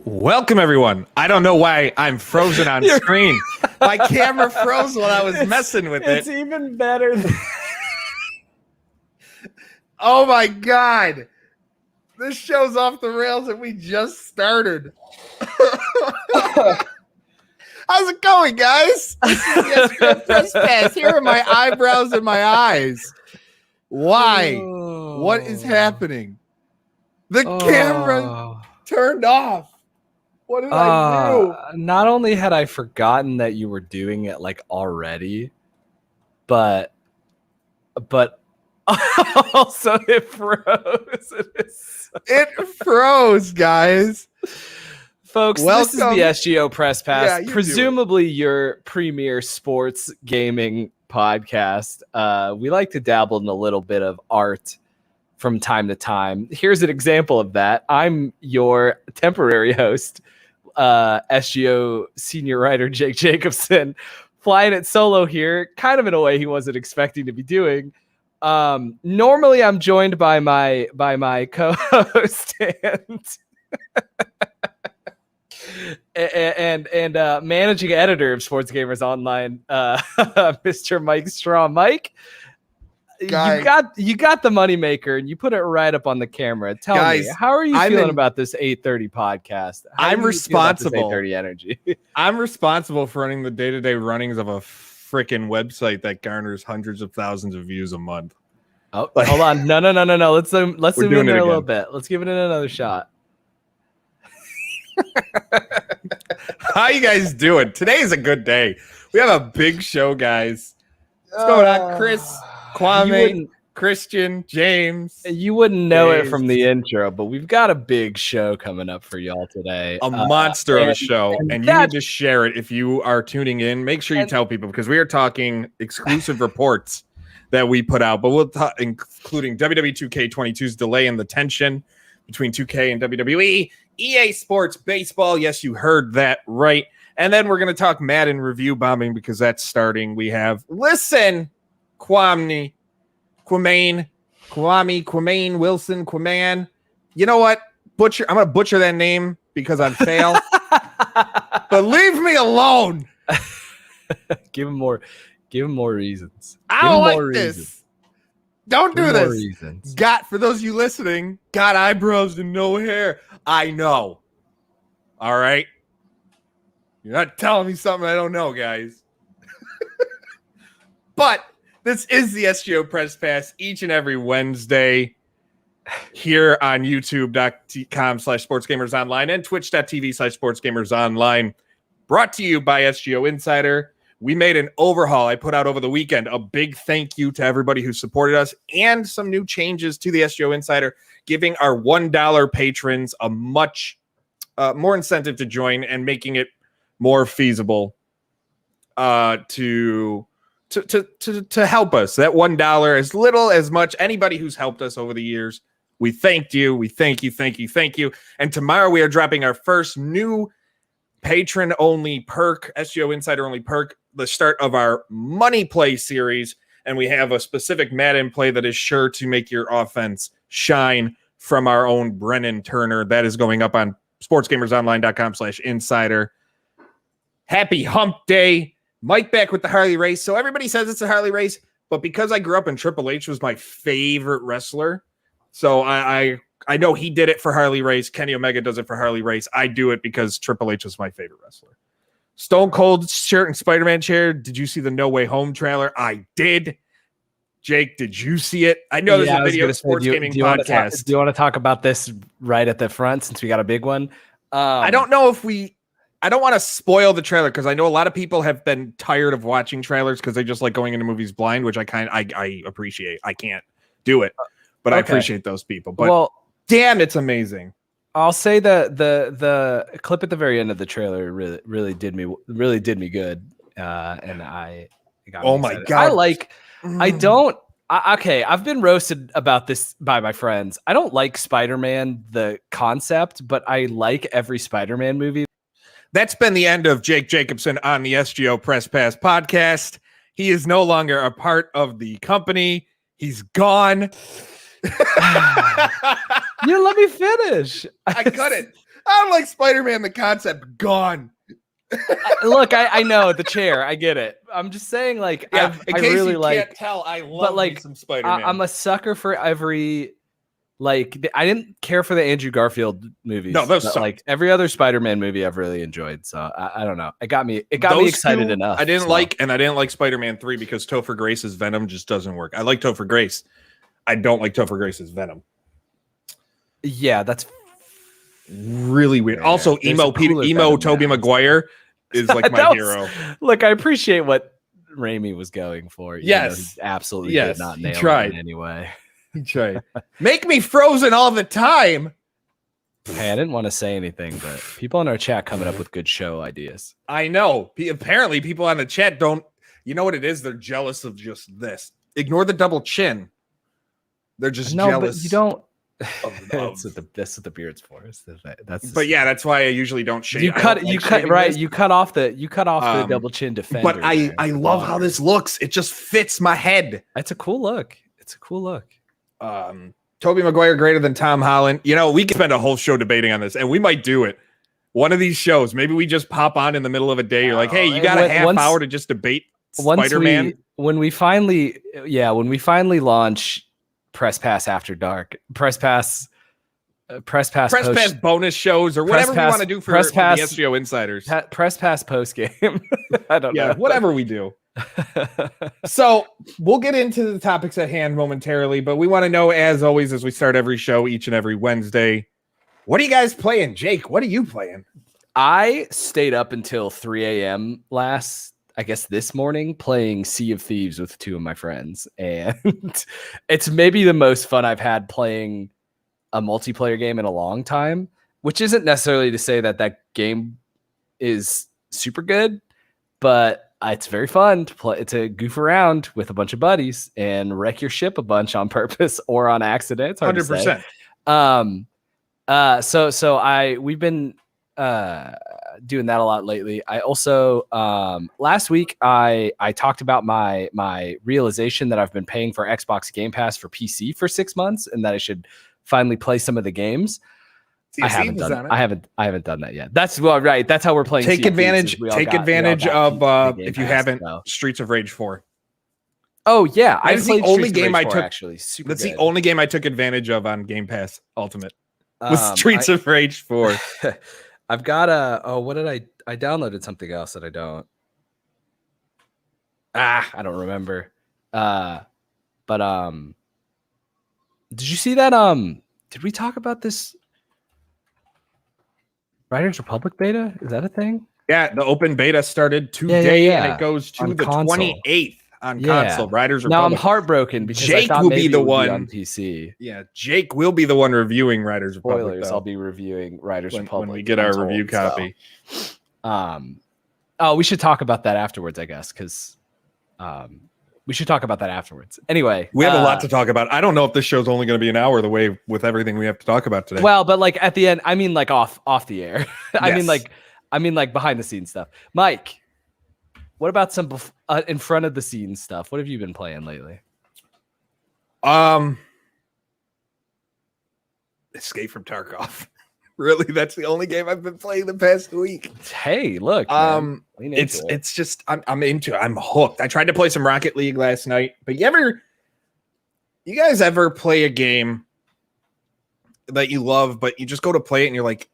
Welcome, everyone. I don't know why I'm frozen on screen. My camera froze while I was messing with it. It's even better. Oh, my God. This show's off the rails and we just started. How's it going, guys? This is the SGO Press Pass. Here are my eyebrows and my eyes. Why? Oh. What is happening? The camera turned off. What did I do? Not only had I forgotten that you were doing it like already, but also it froze. It froze, guys. Folks, this is the SGO Press Pass, Yeah, presumably your premier sports gaming podcast. We like to dabble in a little bit of art from time to time. Here's an example of that. I'm your temporary host, SGO senior writer Jake Jacobson, flying it solo here, kind of in a way he wasn't expecting to be doing. Normally I'm joined by my co-host and managing editor of Sports Gamers Online, Mr. Mike Straw. Mike, guys, you got the moneymaker and you put it right up on the camera. Tell me, how are you feeling about this 8:30 podcast? I'm responsible. 8:30 energy. I'm responsible for running the day-to-day runnings of a freaking website that garners hundreds of thousands of views a month. Oh, hold on. No. Let's zoom in there a little bit. Let's give it another shot. How you guys doing? Today is a good day. We have a big show, guys. What's going on, Chris, Kwame, Christian, James? You wouldn't know it from the intro, but we've got a big show coming up for y'all today. A monster of a show, and you need to share it if you are tuning in. Make sure you tell people, because we are talking exclusive reports that we put out, but we'll talk, including WWE 2K22's delay in the tension between 2K and WWE, EA Sports Baseball. Yes, you heard that right. And then we're going to talk Madden review bombing because that's starting. We have Wilson, Kwame, Wilson. You know what? I'm going to butcher that name because I'm fail. But leave me alone. Give him more reasons. I don't like this. Don't do this. Reasons. For those of you listening, got eyebrows and no hair. I know. All right. You're not telling me something I don't know, guys. But this is the SGO Press Pass each and every Wednesday here on youtube.com/sportsgamersonline and twitch.tv/sportsgamersonline. Brought to you by SGO Insider. We made an overhaul I put out over the weekend. A big thank you to everybody who supported us and some new changes to the SGO Insider, giving our $1 patrons a much more incentive to join and making it more feasible to help us. That $1, as little as much, anybody who's helped us over the years, we thank you. We thank you. And tomorrow we are dropping our first new patron-only perk, SGO Insider-only perk, the start of our Money Play series, and we have a specific Madden play that is sure to make your offense shine from our own Brennan Turner. That is going up on sportsgamersonline.com/insider. Happy hump day. Mike back with the Harley race. So everybody says it's a Harley race, but because I grew up and Triple H was my favorite wrestler, so I know he did it for Harley Race. Kenny Omega does it for Harley Race. I do it because Triple H was my favorite wrestler. Stone Cold shirt and Spider-Man chair. Did you see the No Way Home trailer? I did. Jake, did you see it? I know there's a video sports gaming podcast. Do you want to talk about this right at the front since we got a big one? I don't know if I don't want to spoil the trailer because I know a lot of people have been tired of watching trailers because they just like going into movies blind, which I appreciate. I can't do it, but I appreciate those people. But damn, it's amazing. I'll say that the clip at the very end of the trailer really did me good, and I got me my excited. God! I've been roasted about this by my friends. I don't like Spider-Man the concept, but I like every Spider-Man movie. That's been the end of Jake Jacobson on the SGO Press Pass podcast. He is no longer a part of the company. He's gone. You let me finish. I cut it. I don't like Spider-Man. The concept gone. Look, I know the chair. I get it. I'm just saying, like, Yeah, in I case really you like. can't tell, I love like, me some Spider-Man. I'm a sucker for every. Like, I didn't care for the Andrew Garfield movies. No, those but, sucked. like every other Spider-Man movie I've really enjoyed. So I don't know. It got me excited enough. I didn't like Spider-Man 3 because Topher Grace's Venom just doesn't work. I like Topher Grace. I don't like Topher Grace's Venom. Yeah, that's really weird. Yeah, Also, emo Tobey Maguire is like my hero. Look, I appreciate what Raimi was going for. Yes, he absolutely did not nail it in any way. He tried. Make me frozen all the time. Hey, I didn't want to say anything, but people in our chat coming up with good show ideas. I know. Apparently, people on the chat don't. You know what it is? They're jealous of just this. Ignore the double chin. They're just jealous. But you don't. That's what the beard's for. But yeah, that's why I usually don't shave. You cut off the double chin defender. But I love how this looks. It just fits my head. It's a cool look. Tobey Maguire greater than Tom Holland. You know, we could spend a whole show debating on this, and we might do it. One of these shows, maybe we just pop on in the middle of a day. You're like, hey, you got a half hour to just debate Spider-Man. When we finally launch Press Pass After Dark, Press Pass bonus shows or whatever we want to do for the SGO Insiders. Press Pass post game. I don't know. Whatever we do. So we'll get into the topics at hand momentarily, but we want to know, as always, as we start every show each and every Wednesday, what are you guys playing? Jake, what are you playing? I stayed up until 3 a.m. this morning playing Sea of Thieves with two of my friends, and it's maybe the most fun I've had playing a multiplayer game in a long time, which isn't necessarily to say that game is super good, but it's very fun to play, to goof around with a bunch of buddies and wreck your ship a bunch on purpose or on accident. It's hard 100%. To say. So we've been doing that a lot lately. I also last week I talked about my realization that I've been paying for Xbox Game Pass for PC for 6 months and that I should finally play some of the games. I haven't done that yet. That's right. That's how we're playing. Take advantage of if you haven't Streets of Rage 4. Oh yeah, that's the only game I took. Actually, that's the only game I took advantage of on Game Pass Ultimate. Was Streets of Rage 4. I've got what did I downloaded something else that I don't. I don't remember. But did you see that? Did we talk about this? Riders Republic beta? Is that a thing? Yeah, the open beta started today and it goes to the 28th on console. Riders Republic. Now I'm heartbroken because Jake will be the one on PC. Yeah, Jake will be the one reviewing Riders Republic. Spoilers, I'll be reviewing Riders Republic when we get our review copy. We should talk about that afterwards, I guess, because we should talk about that afterwards. Anyway, we have a lot to talk about. I don't know if this show's only going to be an hour the way with everything we have to talk about today. Well, but like at the end, I mean like off the air. I mean like behind the scenes stuff. Mike, what about some in front of the scenes stuff? What have you been playing lately? Escape from Tarkov. Really, that's the only game I've been playing the past week. Hey, look, it's just I'm hooked. I tried to play some Rocket League last night, but you guys ever play a game that you love, but you just go to play it and you're like,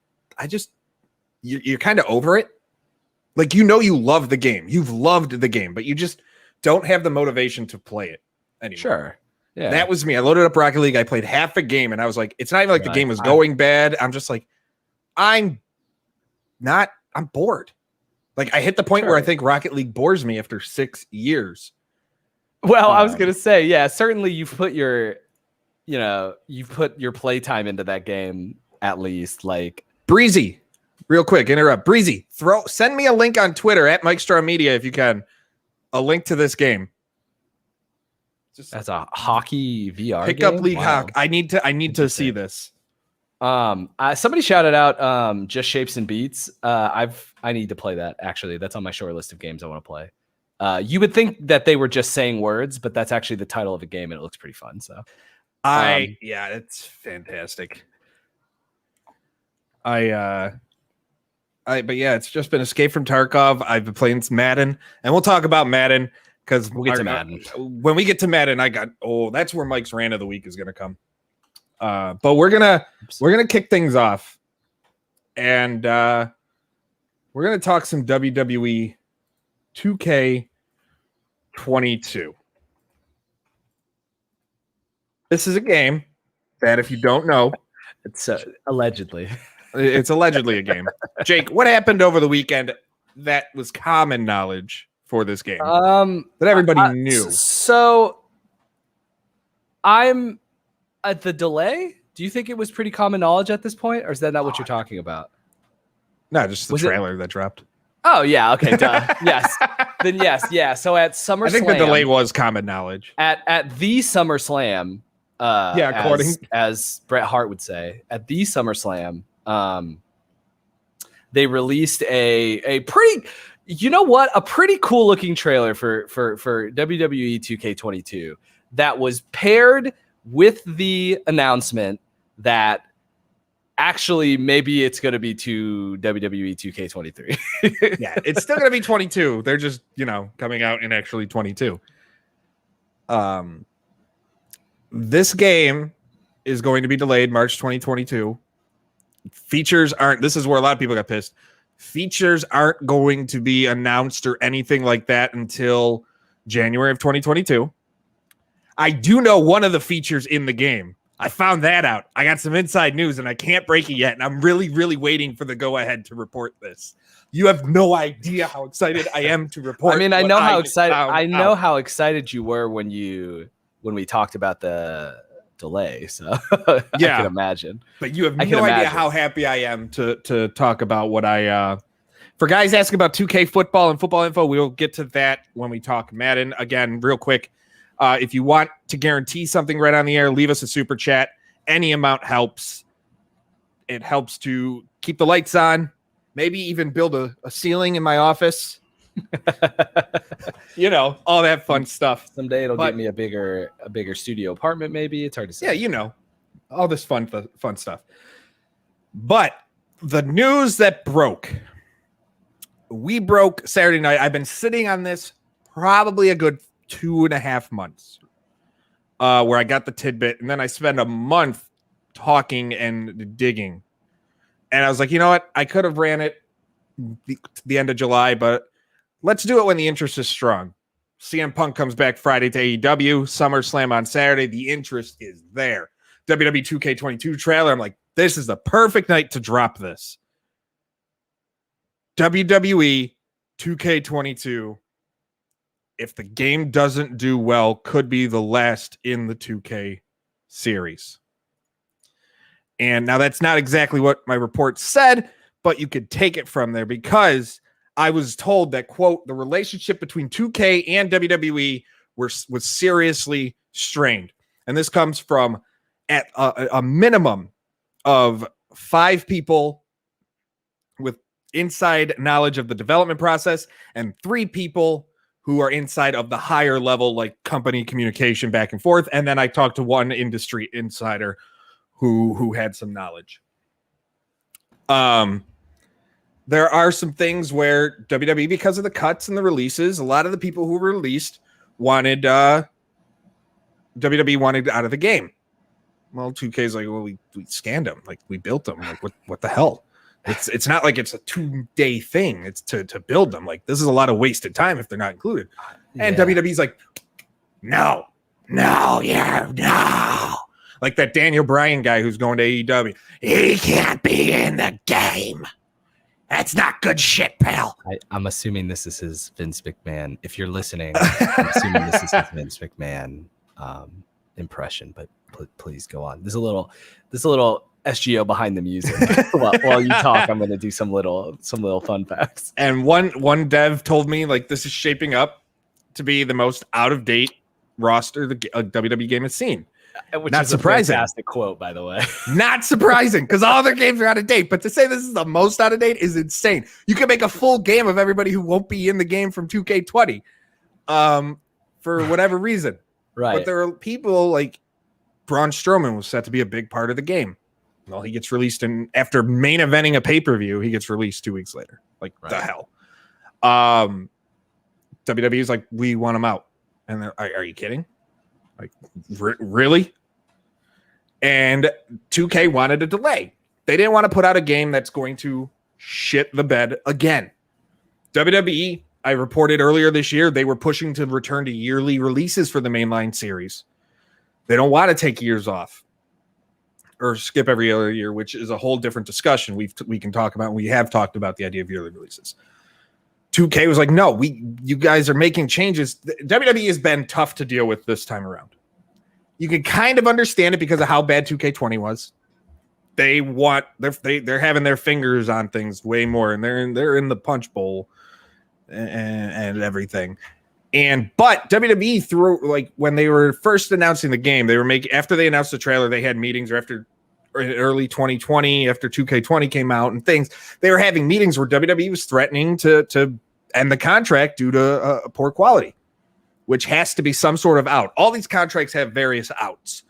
you're kind of over it? Like, you love the game. You've loved the game, but you just don't have the motivation to play it anymore. Sure. Yeah. That was me. I loaded up Rocket League. I played half a game and I was like, it's not even like the game was going bad. I'm just like, I'm bored. Like, I hit the point where I think Rocket League bores me after 6 years. Well, I was going to say, yeah, certainly you've put your playtime into that game at least. Like, Breezy, real quick, interrupt. Breezy, send me a link on Twitter at Mike Straw Media if you can. A link to this game. That's a hockey VR pick game? Up League Hockey. I need to see this. Somebody shouted out Just Shapes and Beats. I need to play that, actually. That's on my short list of games I want to play. You would think that they were just saying words, but that's actually the title of a game and it looks pretty fun. So it's fantastic. But yeah, it's just been Escape from Tarkov. I've been playing some Madden, and we'll talk about Madden because We'll get to Madden. When we get to Madden, that's where Mike's rant of the week is gonna come. But we're gonna kick things off, and we're gonna talk some WWE 2K22. This is a game that, if you don't know, It's allegedly. It's allegedly a game. Jake, what happened over the weekend that was common knowledge for this game that everybody knew? So I'm at the delay. Do you think it was pretty common knowledge at this point, or is that not what you're talking about? No, just the trailer that dropped. Oh, yeah. Okay, duh. Yes. Then yes. Yeah. So at SummerSlam. I think the delay was common knowledge. At the SummerSlam, according as Bret Hart would say, at the SummerSlam, they released a pretty, a pretty cool looking trailer for WWE 2K22 that was paired with the announcement that actually maybe it's going to be WWE 2K23. Yeah, it's still going to be 22. They're just, coming out in actually 22. This game is going to be delayed March 2022. Features aren't, this is where a lot of people got pissed. Features aren't going to be announced or anything like that until January of 2022. I do know one of the features in the game. I found that out. I got some inside news and I can't break it yet. And I'm really, really waiting for the go ahead to report this. You have no idea how excited I am to report. I mean, I know how excited you were when we talked about the delay. So yeah, I can imagine. But you have no idea how happy I am to talk about what for guys asking about 2K football and football info, we'll get to that when we talk Madden. Again, real quick. If you want to guarantee something right on the air, leave us a super chat. Any amount helps. It helps to keep the lights on, maybe even build a ceiling in my office. All that fun stuff. Someday it'll get me a bigger studio apartment, maybe. It's hard to say. Yeah, all this fun stuff. But the news that we broke Saturday night. I've been sitting on this probably a good 2.5 months where I got the tidbit, and then I spent a month talking and digging. And I was like, you know what? I could have ran it the end of July, but let's do it when the interest is strong. CM Punk comes back Friday to AEW, SummerSlam on Saturday. The interest is there. WWE 2K22 trailer. I'm like, this is the perfect night to drop this. WWE 2K22, if the game doesn't do well, could be the last in the 2K series. And now that's not exactly what my report said, but you could take it from there because I was told that, quote, the relationship between 2K and WWE was seriously strained. And this comes from at a minimum of 5 people with inside knowledge of the development process and 3 people who are inside of the higher level, like company communication back and forth. And then I talked to one industry insider who had some knowledge. There are some things where WWE, because of the cuts and the releases, a lot of the people who were released wanted WWE wanted out of the game. Well, 2K's like, well, we scanned them, like we built them. Like what the hell? It's not like it's a 2-day thing. It's to build them. Like this is a lot of wasted time if they're not included. And WWE's like, no. Like that Daniel Bryan guy who's going to AEW. He can't be in the game. That's not good shit, pal. I'm assuming this is his Vince McMahon. If you're listening, I'm assuming this is his Vince McMahon impression. But please go on. There's a little SGO behind the music. while you talk, I'm going to do some little fun facts. And one dev told me like this is shaping up to be the most out of date roster the WWE game has seen. Which not is surprising. A fantastic quote, by the way. Not surprising, because all their games are out of date. But to say this is the most out of date is insane. You can make a full game of everybody who won't be in the game from 2K20 for whatever reason. Right. But there are people like Braun Strowman was set to be a big part of the game. Well, he gets released after main eventing a pay-per-view, he gets released 2 weeks later. Like, the hell? WWE is like, we want him out. And they're, are you kidding? Like, really? And 2K wanted a delay. They didn't want to put out a game that's going to shit the bed again. WWE, I reported earlier this year, they were pushing to return to yearly releases for the mainline series. They don't want to take years off or skip every other year, which is a whole different discussion we can talk about. We have talked about the idea of yearly releases. 2K was like, no, you guys are making changes. WWE has been tough to deal with this time around. You can kind of understand it because of how bad 2K20 was. They're having their fingers on things way more, and they're in the punch bowl and everything. But WWE threw, like, when they were first announcing the game, after they announced the trailer, they had meetings, or after early 2020, after 2K20 came out and things, they were having meetings where WWE was threatening to end the contract due to poor quality, which has to be some sort of out. All these contracts have various outs.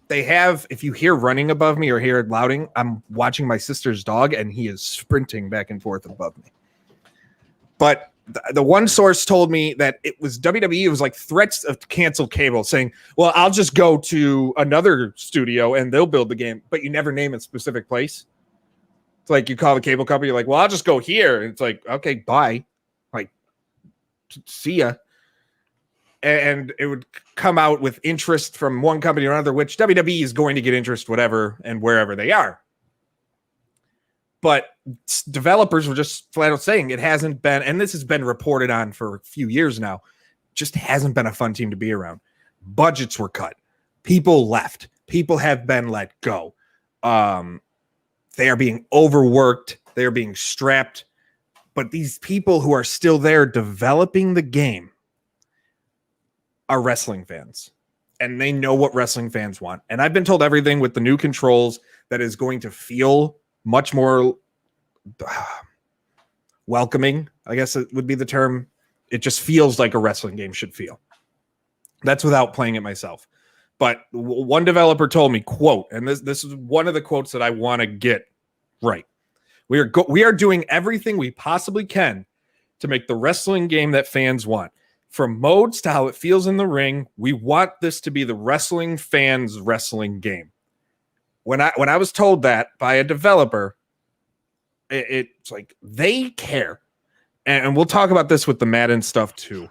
They have, if you hear running above me or hear it louding, I'm watching my sister's dog and he is sprinting back and forth above me. But the one source told me that it was WWE. It was like threats of cancel cable, saying, well, I'll just go to another studio and they'll build the game, but you never name a specific place. It's like you call the cable company, you're like, well, I'll just go here. And it's like, okay, bye. Like, see ya. And it would come out with interest from one company or another, which WWE is going to get interest, whatever, and wherever they are. But developers were just flat out saying it hasn't been, and this has been reported on for a few years now, just hasn't been a fun team to be around. Budgets were cut. People left. People have been let go. They are being overworked. They are being strapped. But these people who are still there developing the game are wrestling fans. And they know what wrestling fans want. And I've been told everything with the new controls that is going to feel much more welcoming, I guess it would be the term. It just feels like a wrestling game should feel. That's without playing it myself. But one developer told me, quote, and this is one of the quotes that I want to get right. We are doing everything we possibly can to make the wrestling game that fans want. From modes to how it feels in the ring, we want this to be the wrestling fans' wrestling game. When I was told that by a developer, it's like they care. And we'll talk about this with the Madden stuff too.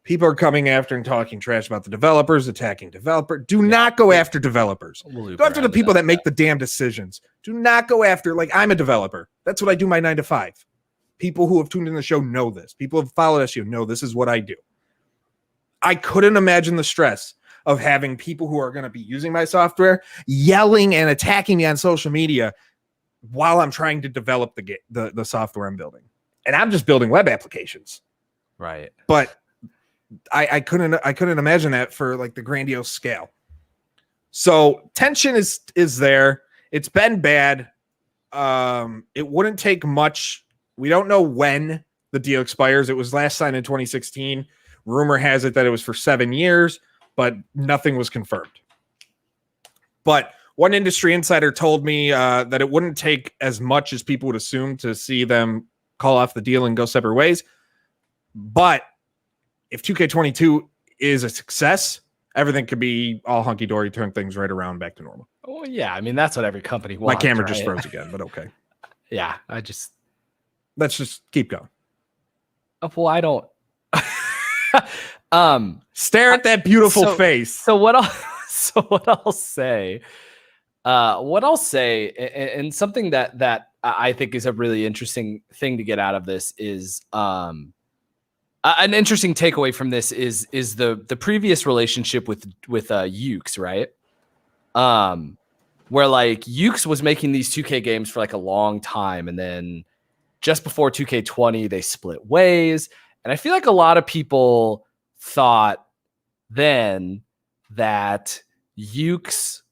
People are coming after and talking trash about the developers, attacking developer. Do not go after developers. Go after the people that make the damn decisions. Do not go after, like, I'm a developer. That's what I do my 9 to 5. People who have tuned in the show know this. People who have followed us, know this is what I do. I couldn't imagine the stress of having people who are going to be using my software yelling and attacking me on social media while I'm trying to develop the software I'm building. And I'm just building web applications. Right. But I couldn't imagine that for, like, the grandiose scale. So tension is there. It's been bad. It wouldn't take much. We don't know when the deal expires. It was last signed in 2016. Rumor has it that it was for 7 years, but nothing was confirmed. But one industry insider told me that it wouldn't take as much as people would assume to see them call off the deal and go separate ways. But if 2K22 is a success, everything could be all hunky-dory, turn things right around back to normal. Oh, yeah. I mean, that's what every company wants. My camera right? just froze again, but okay. Yeah, Let's just keep going. Well, I don't. Stare at that beautiful face. So what I'll say, and something that I think is a really interesting thing to get out of this is an interesting takeaway from this is the previous relationship with Ukes, right? Where, like, Ukes was making these 2K games for, like, a long time, and then just before 2K20 they split ways. And I feel like a lot of people thought then that Ukes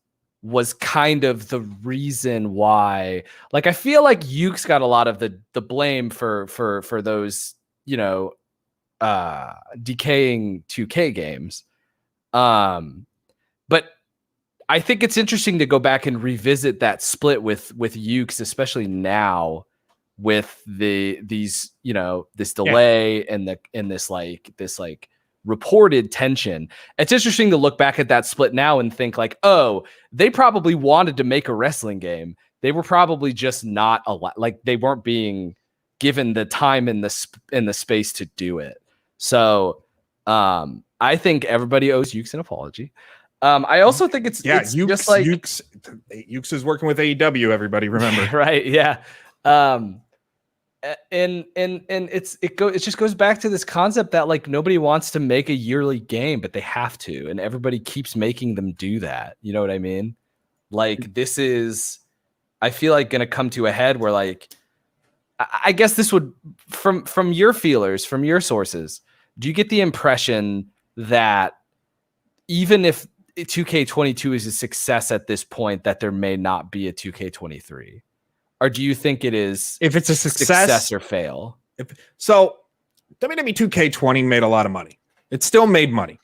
was kind of the reason why, like, I feel like Ukes got a lot of the blame for those, decaying 2K games. But I think it's interesting to go back and revisit that split with Ukes, especially now with these this delay and this reported tension. It's interesting to look back at that split now and think like, oh, they probably wanted to make a wrestling game. They were probably just not like they weren't being given the time and the space to do it. So I think everybody owes Ukes an apology. I also think it's Ukes, just like Ukes is working with AEW. Everybody remember, right? Yeah. And it just goes back to this concept that like nobody wants to make a yearly game, but they have to, and everybody keeps making them do that. You know what I mean? Like this is, I feel like, going to come to a head where like, I guess this would from your feelers, from your sources, do you get the impression that even if 2K22 is a success at this point, that there may not be a 2K23? Or do you think it is, if it's a success or fail? So WWE 2K20 made a lot of money. It still made money.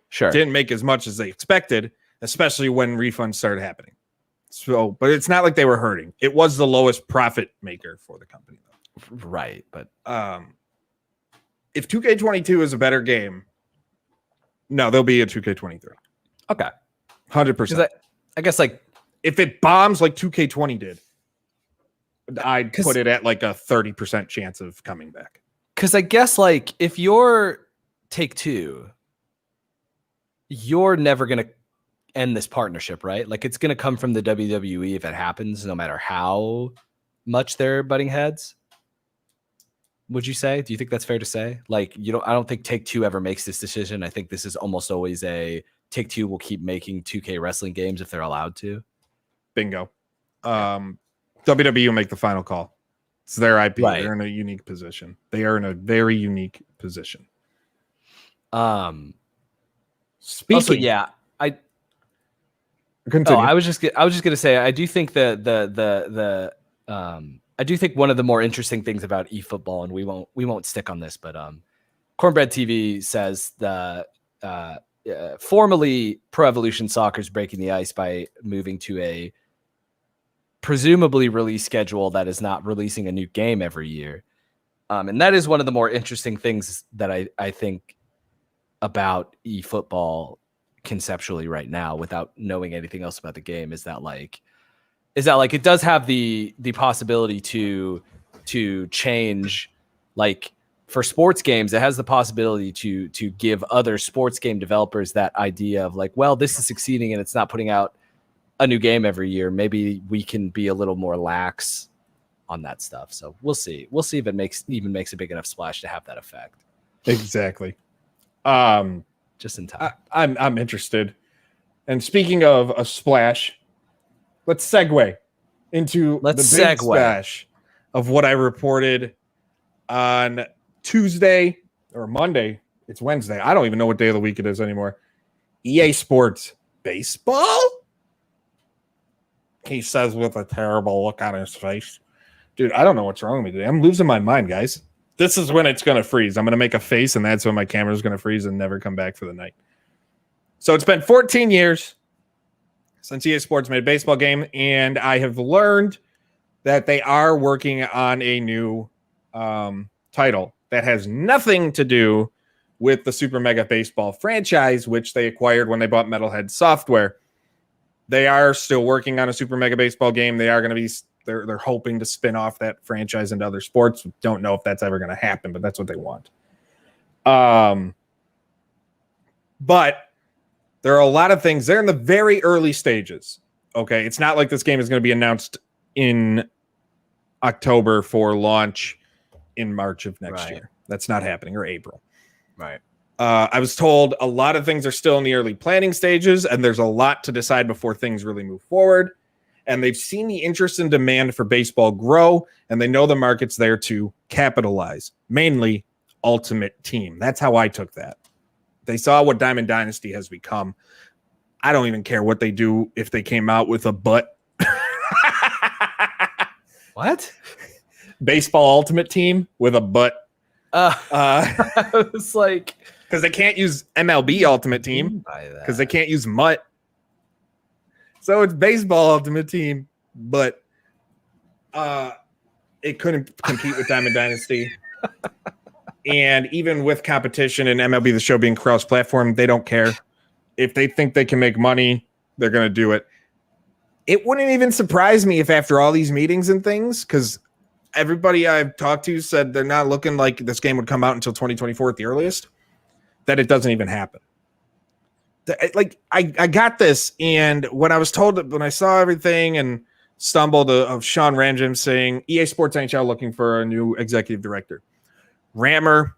Sure. Didn't make as much as they expected, especially when refunds started happening. So, but it's not like they were hurting. It was the lowest profit maker for the company, though. Right. But if 2K22 is a better game, no, there'll be a 2K23. Okay. 100%. I guess like if it bombs like 2K20 did, I'd put it at like a 30% chance of coming back. Because I guess like if you're Take-Two, you're never going to end this partnership, right? Like it's going to come from the WWE if it happens, no matter how much they're butting heads. Would you say? Do you think that's fair to say? Like I don't think Take-Two ever makes this decision. I think this is almost always a Take-Two will keep making 2K wrestling games if they're allowed to. Bingo. WWE will make the final call. It's their IP. Right. They're in a unique position. They are in a very unique position. Speaking, also, yeah, continue. I was just gonna say I do think I do think one of the more interesting things about eFootball, and we won't stick on this, but Cornbread TV says the formerly Pro Evolution Soccer is breaking the ice by moving to a presumably release schedule that is not releasing a new game every year. And that is one of the more interesting things that I think about eFootball conceptually right now, without knowing anything else about the game, is that it does have the possibility to change. Like for sports games, it has the possibility to give other sports game developers that idea of like, well, this is succeeding and it's not putting out a new game every year. Maybe we can be a little more lax on that stuff. So we'll see if it makes a big enough splash to have that effect. Exactly. Just in time. I'm interested. And speaking of a splash, let's segue into the big splash of what I reported on Tuesday or Monday. It's Wednesday. I don't even know what day of the week it is anymore. EA Sports Baseball? He says with a terrible look on his face. Dude, I don't know what's wrong with me today. I'm losing my mind, guys. This is when it's going to freeze. I'm going to make a face, and that's when my camera's going to freeze and never come back for the night. So it's been 14 years since EA Sports made a baseball game, and I have learned that they are working on a new title that has nothing to do with the Super Mega Baseball franchise, which they acquired when they bought Metalhead Software. They are still working on a Super Mega Baseball game. They are going to be, they're hoping to spin off that franchise into other sports. Don't know if that's ever going to happen, but that's what they want. But there are a lot of things. They're in the very early stages. Okay. It's not like this game is going to be announced in October for launch in March of next year. That's not happening, or April. Right. I was told a lot of things are still in the early planning stages, and there's a lot to decide before things really move forward. And they've seen the interest and demand for baseball grow, and they know the market's there to capitalize, mainly Ultimate Team. That's how I took that. They saw what Diamond Dynasty has become. I don't even care what they do if they came out with a butt. What? Baseball Ultimate Team with a butt. I was like, because they can't use MLB Ultimate Team because they can't use mutt. So it's baseball Ultimate Team, but it couldn't compete with Diamond Dynasty. And even with competition and MLB The Show being cross-platform, they don't care. If they think they can make money, they're going to do it. It wouldn't even surprise me if after all these meetings and things, because everybody I've talked to said they're not looking like this game would come out until 2024 at the earliest, that it doesn't even happen. Like, I got this, and when I was told, when I saw everything and stumbled of Sean Ranjam saying EA Sports NHL looking for a new executive director. Rammer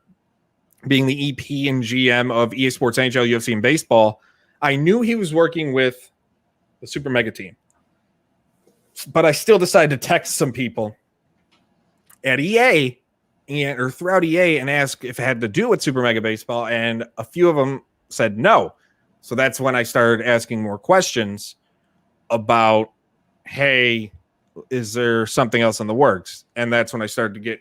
being the EP and GM of EA Sports NHL, UFC, and baseball, I knew he was working with the Super Mega team. But I still decided to text some people at EA or throughout EA and ask if it had to do with Super Mega Baseball, and a few of them said no. So that's when I started asking more questions about, hey, is there something else in the works? And that's when I started to get,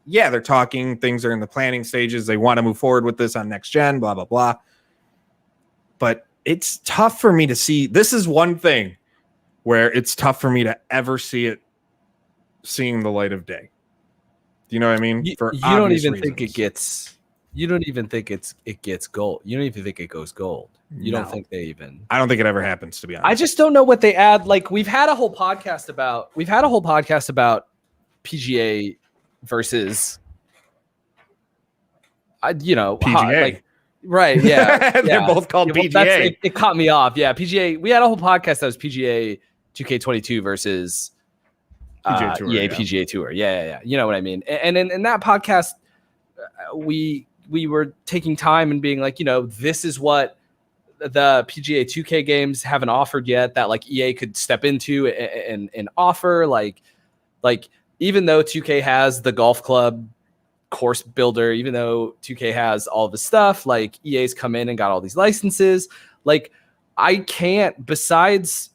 yeah, they're talking, things are in the planning stages. They want to move forward with this on next gen, blah, blah, blah. But it's tough for me to see. This is one thing where it's tough for me to ever see it seeing the light of day. Do you know what I mean? You don't even think it gets. You don't even think it gets gold. You don't even think it goes gold. You don't think they even. I don't think it ever happens, to be honest. I just don't know what they add. Like, we've had a whole podcast about PGA versus PGA. Right, yeah. They're both called PGA. It caught me off. Yeah, PGA. We had a whole podcast that was PGA 2K22 versus PGA Tour, EA PGA Tour. Yeah. You know what I mean? And in that podcast, we were taking time and being like, this is what the PGA 2K games haven't offered yet that like EA could step into and offer. Like even though 2K has the golf club course builder, even though 2K has all the stuff, like EA's come in and got all these licenses. Like, I can't, besides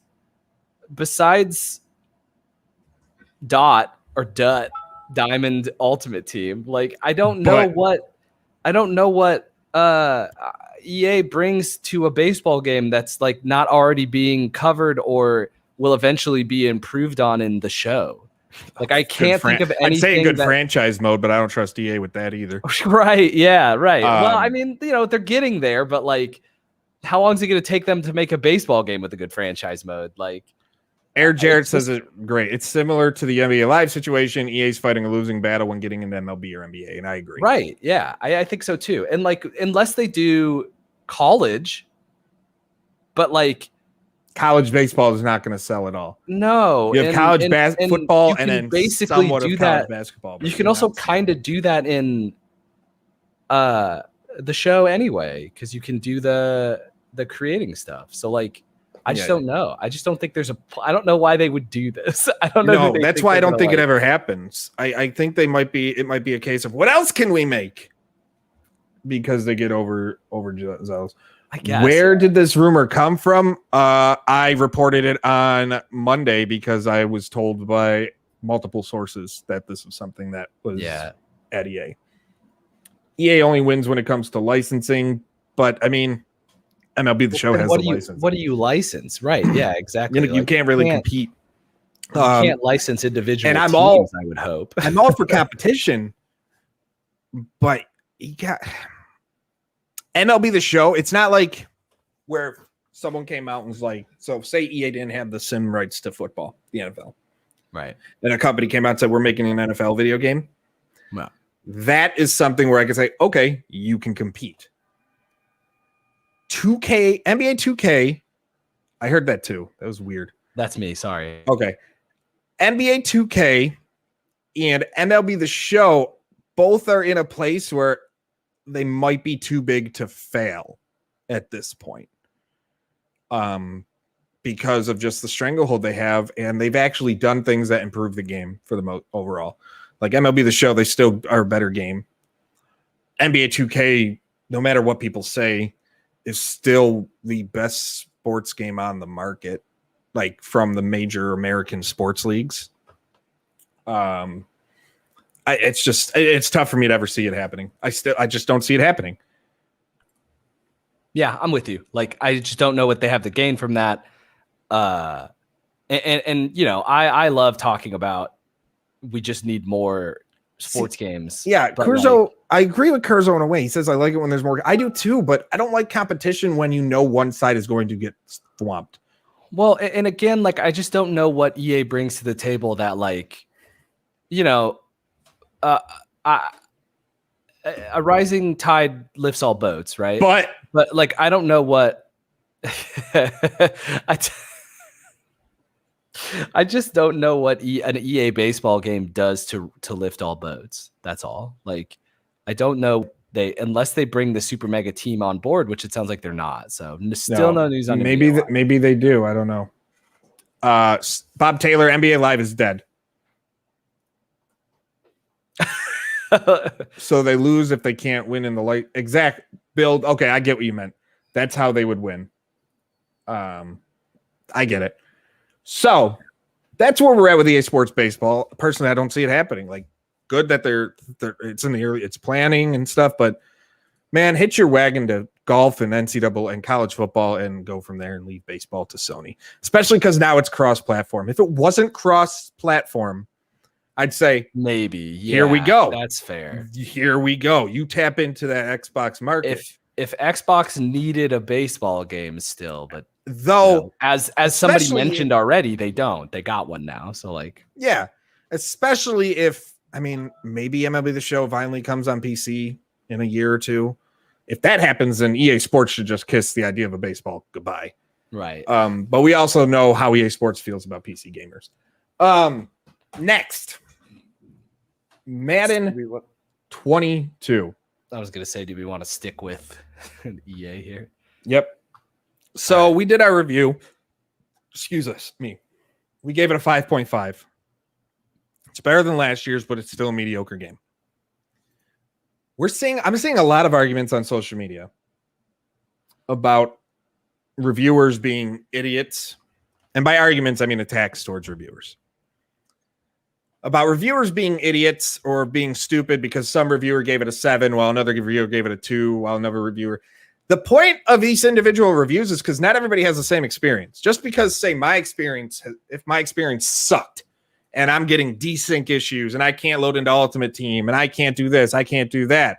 Diamond Ultimate Team, like I don't know what EA brings to a baseball game that's like not already being covered or will eventually be improved on in the show. Like, I can't think of anything. I'd say good franchise mode, but I don't trust EA with that either. Right? Yeah. Right. Well, I mean, they're getting there, but like, how long is it going to take them to make a baseball game with a good franchise mode? Like, Air Jarrett says it great. It's similar to the NBA Live situation. EA's fighting a losing battle when getting into MLB or NBA, and I agree. Right? Yeah, I think so too. And like, unless they do college, but like, college baseball is not going to sell at all. No, you have college football and then basically do that. Basketball. You can also kind of do that in the show anyway, because you can do the creating stuff. So like, I just don't know. I just don't think I don't know why they would do this. I don't know. No, that's why I don't think it ever happens. I think it might be a case of what else can we make? Because they get overzealous. I guess. Where did this rumor come from? I reported it on Monday because I was told by multiple sources that this was something that was at EA. EA only wins when it comes to licensing, but I mean, MLB The Show has the license. What do you license? Right? Yeah, exactly. You can't really compete. You can't license individual and teams, I would hope. I'm all for competition, but you got MLB The Show. It's not like where someone came out and was like, so say EA didn't have the sim rights to football, the NFL. Right. Then a company came out and said, we're making an NFL video game. Well, that is something where I can say, okay, you can compete. 2K, NBA 2K, I heard that too. That was weird. That's me. Sorry. Okay. NBA 2K and MLB The Show both are in a place where they might be too big to fail at this point. Because of just the stranglehold they have, and they've actually done things that improve the game for the overall. Like MLB The Show, they still are a better game. NBA 2K, no matter what people say, is still the best sports game on the market, like from the major American sports leagues. It's tough for me to ever see it happening. I just don't see it happening. Yeah, I'm with you. Like, I just don't know what they have to gain from that. And I love talking about we just need more sports games. Yeah, but Curzo, I agree with Curzo in a way. He says I like it when there's more. I do too, but I don't like competition when one side is going to get swamped. Well, and again, I just don't know what EA brings to the table that a rising tide lifts all boats, right? But I don't know what I just don't know what an EA baseball game does to lift all boats. That's all. I don't know unless they bring the super mega team on board, which it sounds like they're not. So still no news on maybe they do. I don't know. Bob Taylor, NBA Live is dead. So they lose if they can't win in the light exact build. Okay, I get what you meant. That's how they would win. I get it. So that's where we're at with EA Sports Baseball. Personally, I don't see it happening. Good that it's in the early, it's planning and stuff, but man, hitch your wagon to golf and NCAA and college football and go from there and leave baseball to Sony, especially because now it's cross-platform. If it wasn't cross-platform, I'd say maybe here we go. That's fair. Here we go. You tap into that Xbox market. If Xbox needed a baseball game still, but though, as somebody mentioned already, they don't. They got one now. So yeah, especially if maybe MLB The Show finally comes on PC in a year or two. If that happens, then EA Sports should just kiss the idea of a baseball goodbye. Right. But we also know how EA Sports feels about PC gamers. Next, Madden 22. I was gonna say, do we want to stick with an EA here? Yep. So we did our review. Excuse me. We gave it a 5.5. It's better than last year's, but it's still a mediocre game. I'm seeing a lot of arguments on social media about reviewers being idiots. And by arguments, I mean attacks towards reviewers. About reviewers being idiots or being stupid because some reviewer gave it a 7 while another reviewer gave it a 2 while another reviewer. The point of these individual reviews is because not everybody has the same experience. Just because, say, if my experience sucked and I'm getting desync issues and I can't load into Ultimate Team and I can't do this, I can't do that,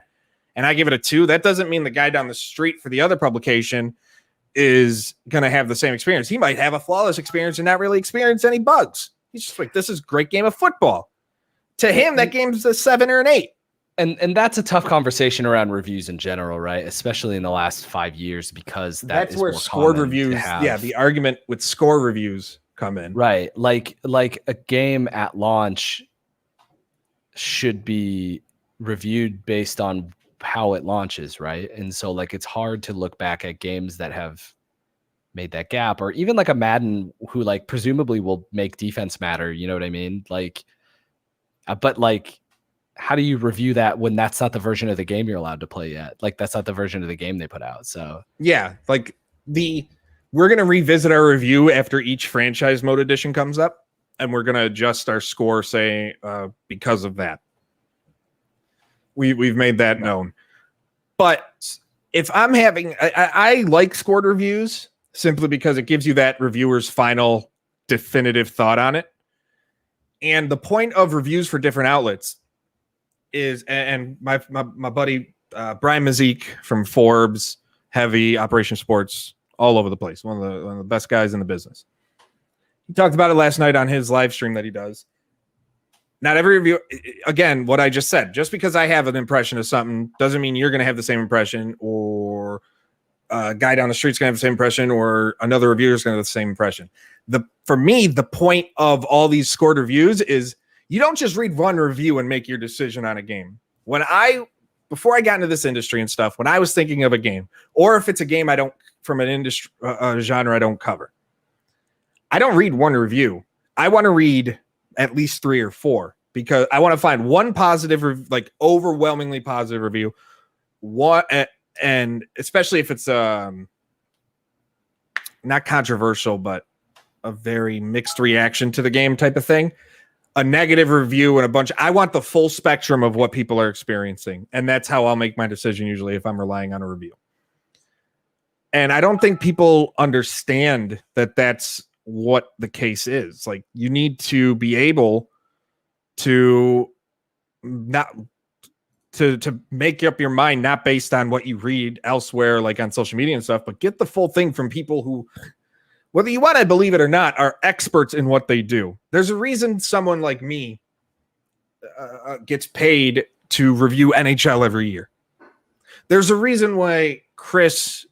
and I give it a 2, that doesn't mean the guy down the street for the other publication is going to have the same experience. He might have a flawless experience and not really experience any bugs. He's just like, this is a great game of football. To him, that game's a 7 or an 8. And that's a tough conversation around reviews in general, right? Especially in the last 5 years, because that's where scored reviews, the argument with score reviews come in. Right. Like a game at launch should be reviewed based on how it launches, right? And so it's hard to look back at games that have made that gap, or even a Madden who presumably will make defense matter, you know what I mean? But how do you review that when that's not the version of the game you're allowed to play yet? That's not the version of the game they put out. So yeah, we're going to revisit our review after each franchise mode edition comes up, and we're going to adjust our score, because of that. We've made that known. But if I'm having, I like scored reviews simply because it gives you that reviewer's final definitive thought on it. And the point of reviews for different outlets is, and my buddy Brian Mazik from Forbes, Heavy, Operation Sports, all over the place, one of the best guys in the business. He talked about it last night on his live stream that he does. Not every review, again, what I just said, just because I have an impression of something doesn't mean you're going to have the same impression, or a guy down the street's going to have the same impression, or another reviewer is going to have the same impression. For me, the point of all these scored reviews is you don't just read one review and make your decision on a game. Before I got into this industry and stuff, when I was thinking of a game, or if it's a game from an industry genre I don't cover, I don't read one review. I want to read at least 3 or 4, because I want to find one positive, overwhelmingly positive review. And especially if it's not controversial, but a very mixed reaction to the game type of thing. A negative review and I want the full spectrum of what people are experiencing. And that's how I'll make my decision usually if I'm relying on a review. And I don't think people understand that that's what the case is. Like, you need to be able to not to make up your mind, not based on what you read elsewhere, like on social media and stuff, but get the full thing from people who, whether you want to believe it or not, are experts in what they do. There's a reason someone like me gets paid to review NHL every year. There's a reason why Chris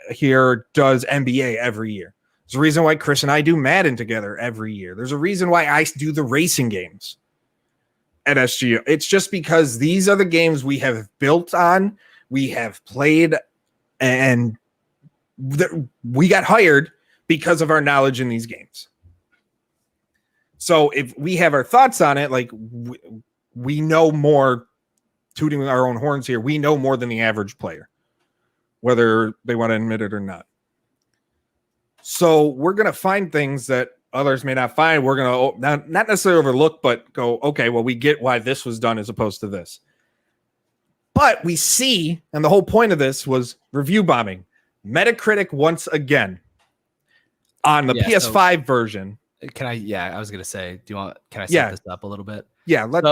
here does NBA every year. There's a reason why Chris and I do Madden together every year. There's a reason why I do the racing games at SGO. It's just because these are the games we have built on, we have played, and we got hired because of our knowledge in these games. So if we have our thoughts on it, like we know more, tooting our own horns here, we know more than the average player, whether they want to admit it or not. So we're going to find things that others may not find. We're going to not necessarily overlook, but go, okay, well, we get why this was done as opposed to this. But we see, and the whole point of this was review bombing. Metacritic once again on the PS5 version. Can I? Yeah, I was going to say, can I set this up a little bit? Yeah, let's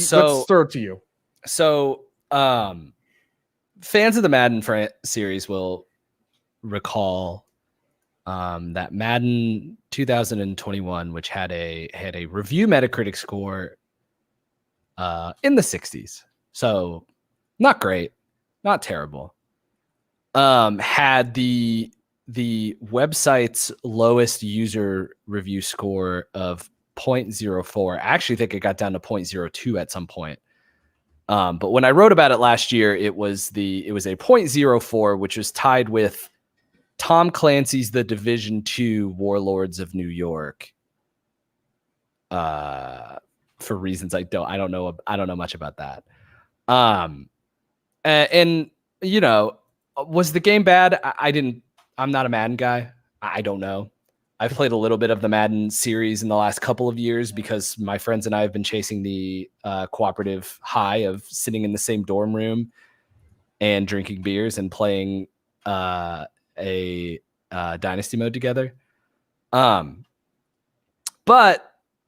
throw it to you. So, fans of the Madden series will recall that Madden 2021, which had a review Metacritic score in the 60s, so not great, not terrible. Had the website's lowest user review score of 0.04. I actually think it got down to 0.02 at some point. But when I wrote about it last year, it was a 0.04, which was tied with Tom Clancy's The Division 2 Warlords of New York. For reasons I don't know much about that. And you know, was the game bad? I'm not a Madden guy. I don't know. I've played a little bit of the Madden series in the last couple of years because my friends and I have been chasing the cooperative high of sitting in the same dorm room and drinking beers and playing a dynasty mode together. But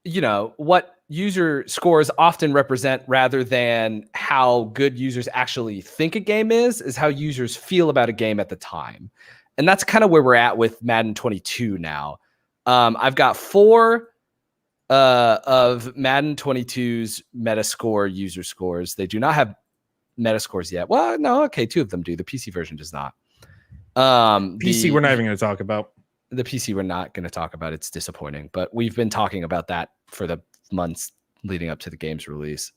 you know what user scores often represent, rather than how good users actually think a game is how users feel about a game at the time. And that's kind of where we're at with Madden 22 now. I've got 4 of Madden 22's Metascore user scores. They do not have Metascores yet. Well, no, okay, 2 of them do. The PC version does not. PC, we're not even going to talk about. The PC, we're not going to talk about. It's disappointing, but we've been talking about that for the months leading up to the game's release.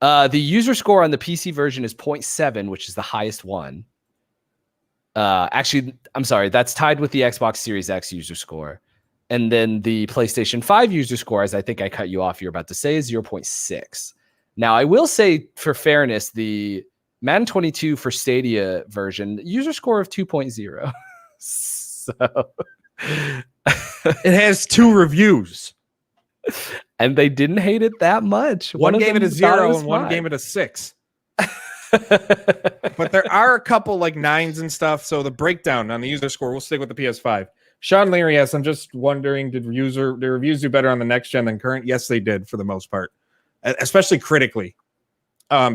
The user score on the PC version is 0.7, which is the highest one. Actually, I'm sorry, that's tied with the Xbox Series X user score. And then the PlayStation 5 user score, as I think I cut you off, you're about to say, is 0.6. Now, I will say, for fairness, the Madden 22 for Stadia version, user score of 2.0. So it has 2 reviews. And they didn't hate it that much. One gave it a 0 and one gave it a 6. But there are a couple like 9s and stuff. So the breakdown on the user score, we'll stick with the PS5. Sean Leary asks, I'm just wondering, did the reviews do better on the next gen than current? Yes, they did for the most part, especially critically,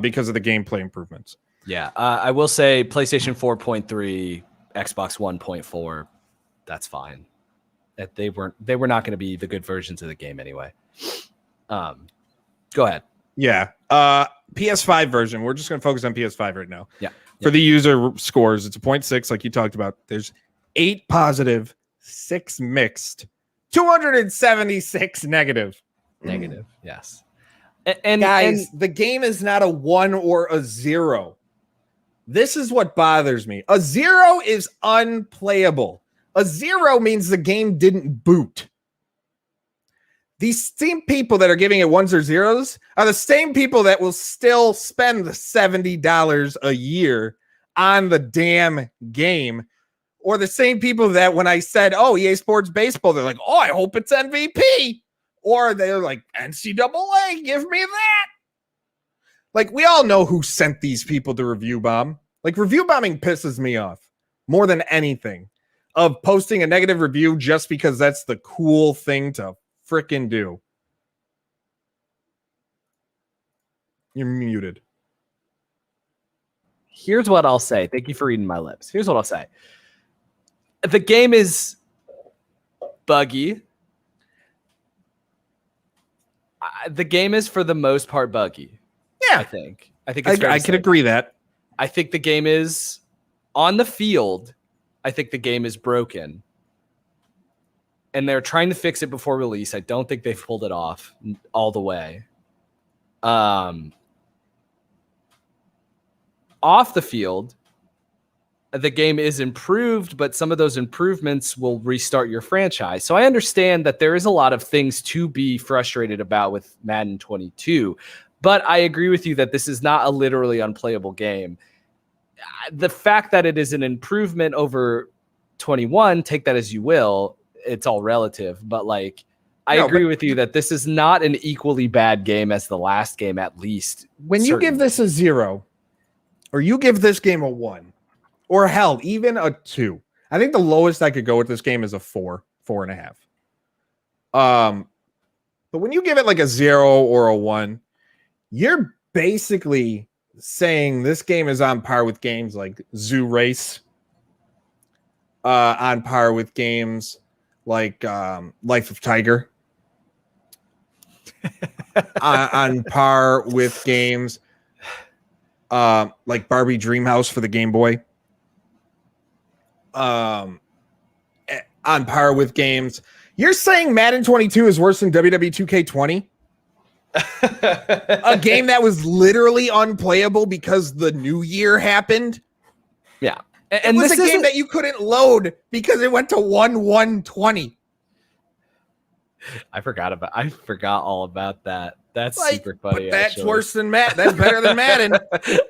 because of the gameplay improvements. Yeah, I will say PlayStation 4.3, Xbox 1.4, that's fine. That they were not going to be the good versions of the game anyway. Go ahead. Yeah. PS5 version. We're just going to focus on PS5 right now. Yeah. For the user scores, it's a 0.6, like you talked about. There's 8 positive, 6 mixed, 276 negative. Negative, yes. And guys, the game is not a 1 or a 0. This is what bothers me. A 0 is unplayable. A 0 means the game didn't boot. These same people that are giving it 1s or 0s are the same people that will still spend the $70 a year on the damn game, or the same people that when I said, oh, EA Sports Baseball, they're like, oh, I hope it's MVP. Or they're like, NCAA, give me that. Like, we all know who sent these people to review bomb. Like, review bombing pisses me off more than anything. of posting a negative review just because that's the cool thing to frickin' do. You're muted. Here's what I'll say. Thank you for reading my lips. Here's what I'll say. The game is buggy. The game is for the most part buggy. Yeah, I think it's I can agree that. I think the game is on the field. I think the game is broken, and they're trying to fix it before release. I don't think they've pulled it off all the way. Off the field, the game is improved, but some of those improvements will restart your franchise. So I understand that there is a lot of things to be frustrated about with Madden 22, but I agree with you that this is not a literally unplayable game. The fact that it is an improvement over 21, take that as you will, it's all relative, but like, I agree with you that this is not an equally bad game as the last game, at least. When you give this a 0, or you give this game a 1, or hell, even a 2, I think the lowest I could go with this game is a 4, 4.5. But when you give it like a 0 or a 1, you're basically saying this game is on par with games like Zoo Race, on par with games like Life of Tiger, on par with games like Barbie Dreamhouse for the Game Boy, on par with games. You're saying Madden 22 is worse than WWE 2K20? A game that was literally unplayable because the new year happened? Yeah. And this was a game that you couldn't load because it went to 1-1-20. I forgot all about that. That's like, super funny. That's actually. worse than Madden. That's better than Madden.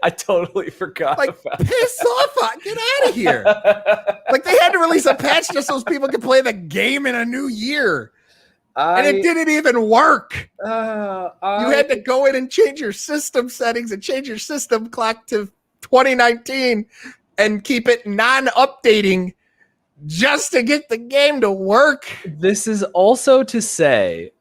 I totally forgot. Like, about piss off! Get out of here! Like, they had to release a patch just so people could play the game in a new year, and it didn't even work. You had to go in and change your system settings and change your system clock to 2019 and keep it non-updating just to get the game to work. This is also to say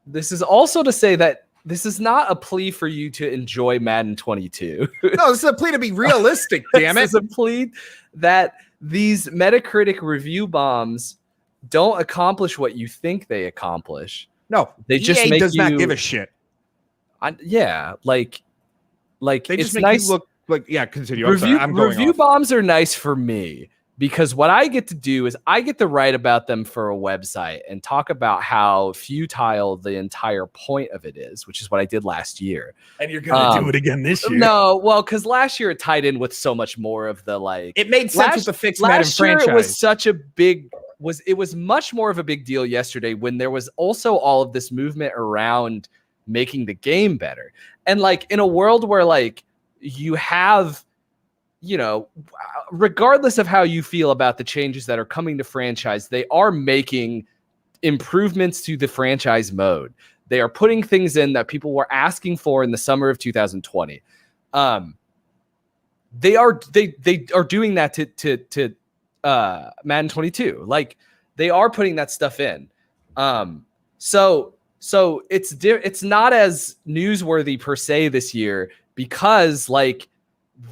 that this is not a plea for you to enjoy Madden 22. No, this is a plea to be realistic, damn it. This is a plea that these Metacritic review bombs don't accomplish what you think they accomplish. No, they just EA make does you, not give a shit. Like they it's just make nice. you look like, yeah, continue. Review bombs are nice for me because what I get to do is I get to write about them for a website and talk about how futile the entire point of it is, which is what I did last year. And you're going to do it again this year. No, well, because last year it tied in with so much more of the like. It made sense with the fixed Madden franchise. It was such a big. It was much more of a big deal yesterday when there was also all of this movement around making the game better. And like in a world where like you have, you know, regardless of how you feel about the changes that are coming to franchise, they are making improvements to the franchise mode. They are putting things in that people were asking for in the summer of 2020. They are doing that to Madden 22. Like they are putting that stuff in. So it's not as newsworthy per se this year because like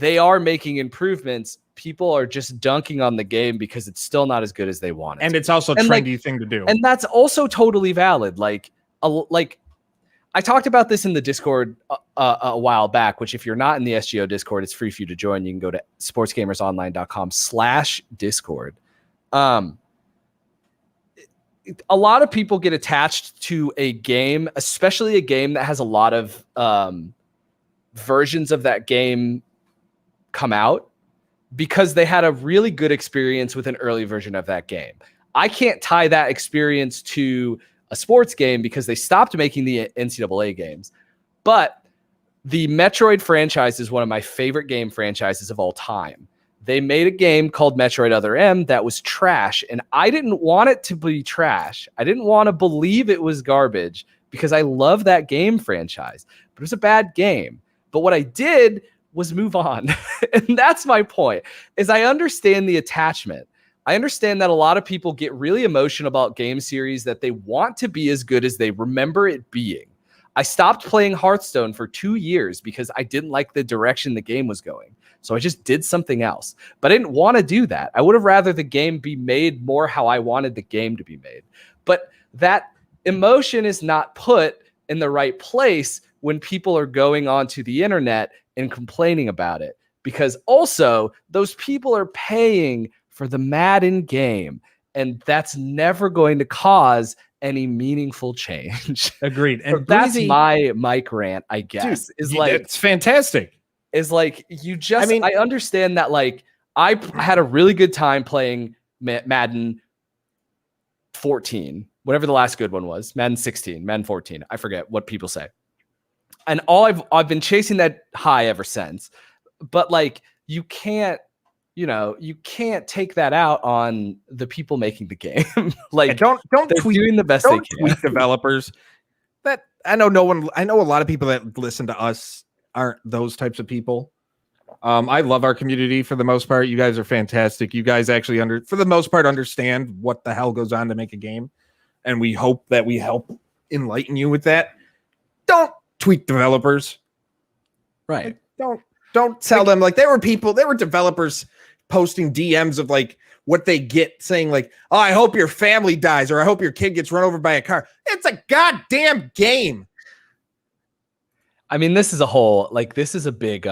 they are making improvements. People are just dunking on the game because it's still not as good as they want it. And it's also a trendy thing to do. And that's also totally valid. Like I talked about this in the Discord a while back, which if you're not in the SGO Discord, it's free for you to join. You can go to sportsgamersonline.com/Discord. A lot of people get attached to a game, especially a game that has a lot of versions of that game come out because they had a really good experience with an early version of that game. I can't tie that experience to a sports game because they stopped making the NCAA games. But the Metroid franchise is one of my favorite game franchises of all time. They made a game called Metroid Other M that was trash, and I didn't want it to be trash. I didn't want to believe it was garbage because I love that game franchise, but it was a bad game. But what I did was move on. And that's my point, is I understand the attachment. I understand that a lot of people get really emotional about game series that they want to be as good as they remember it being. I stopped playing Hearthstone for 2 years because I didn't like the direction the game was going. So I just did something else. But I didn't want to do that. I would have rather the game be made more how I wanted the game to be made. But that emotion is not put in the right place when people are going onto the internet and complaining about it. Because also, those people are paying for the Madden game. And that's never going to cause any meaningful change. Agreed. And so that's my mic rant, I guess. Dude, it's fantastic. Is like you just I understand that like I had a really good time playing Madden 14, whatever the last good one was, Madden 16, Madden 14. I forget what people say. And I've been chasing that high ever since. But like you can't take that out on the people making the game. Like don't tweet doing the best they can. Tweet developers. That I know a lot of people that listen to us aren't those types of people. I love our community for the most part. You guys are fantastic. You guys actually for the most part understand what the hell goes on to make a game. And we hope that we help enlighten you with that. Don't tweet developers. Right. Like, don't tell them like there were developers posting DMs of like what they get saying like, oh, I hope your family dies or I hope your kid gets run over by a car. It's a goddamn game. I mean, this is a big,